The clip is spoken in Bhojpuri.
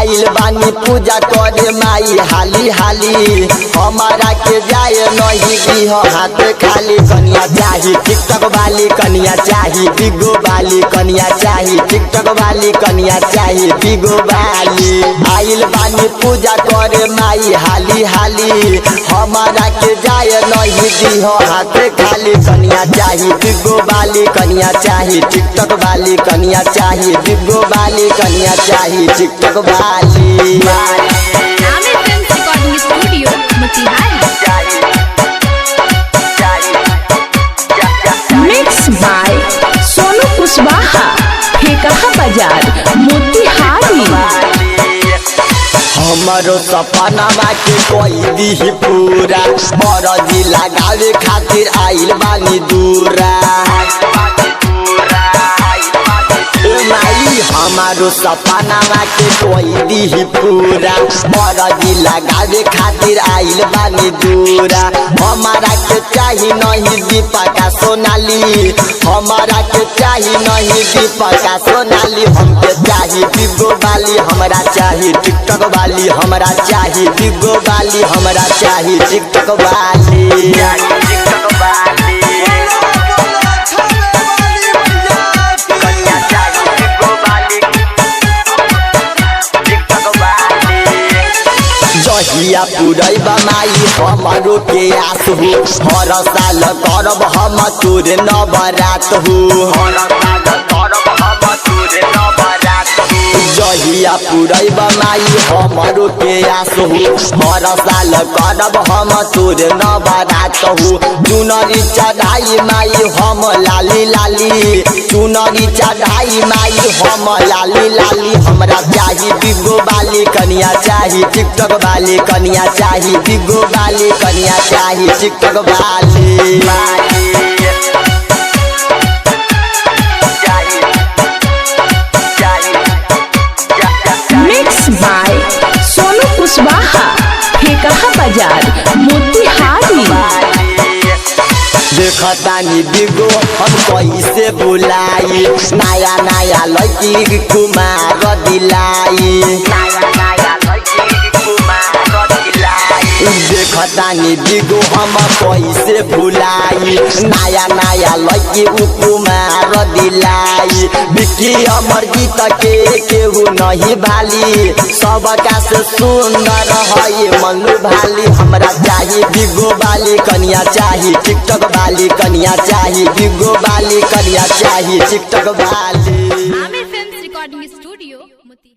आइल बानी पूजा करे माई हाली हाली हमारा के जाए नहीं दी हाथ खाली। कनिया चाही टिकटॉक वाली कनिया चाही बिगो वाली कनिया चाही टिकटॉक वाली कनिया चाही बिगो वाली। आइल बानी पूजा करे माई हाली हाली हमारा के जाए नहीं दी हाथ खाली। कनिया चाही बिगो वाली कनिया चाही टिकटॉक वाली कनिया चाही बिगो वाली कनिया चाही टिकटॉक वाली। Aamir films recording studio Motihari. Mix by Sonu Kushwaha, Phekaha Bazar Motihari. हमारो सपना के कोई दी पूरा मरजी लगावे खातिर आइल बानी दूरा। माई हमारो सपना के कोई दी पूरा मरजी लगावे खातिर आइल बानी दूरा। हमारा के चाही नहीं दीपका सोनाली हमारा के चाही नहीं दीपका सोनाली। हमके चाही बिगो वाली हमरा चाही टिकटॉक वाली हमरा चाही बिगो वाली हमरा चाही टिकटॉक वाली। जहिया पुरैबा माई हमारो के आस हो हर साल करब हम तोरे नवरात हो। जहिया पुरैबा माई हमारो के आस हो हर साल करब हम तोरे नवरात हो। चुनरी चढ़ाई माई हम लाली लाली चुनरी चढ़ाई माई हम लाली लाली। हमरा चाही बिगो वाली कनिया चाही टिकटॉक वाली कनिया चाही बिगो वाली कनिया चाही टिकटॉक वाली। Mix by Sonu Kushwaha, Phekaha Bazar Motihari. देखतानी बिगो हम कैसे बुलाई नया नया लड़की कुमार दिलाई। देखतानी बिगो हम कैसे भुलाई नया नया लड़की कुमार दिलाई। बिकी अमर गीत के केहू नहीं भाली सबका से सुंदर है मनु भाली। हमरा चाही बिगो वाली कनिया चाही टिकटॉक वाली कनिया चाही बिगो वाली कनिया चाही टिकटॉक वाली। Aamir films recording studio.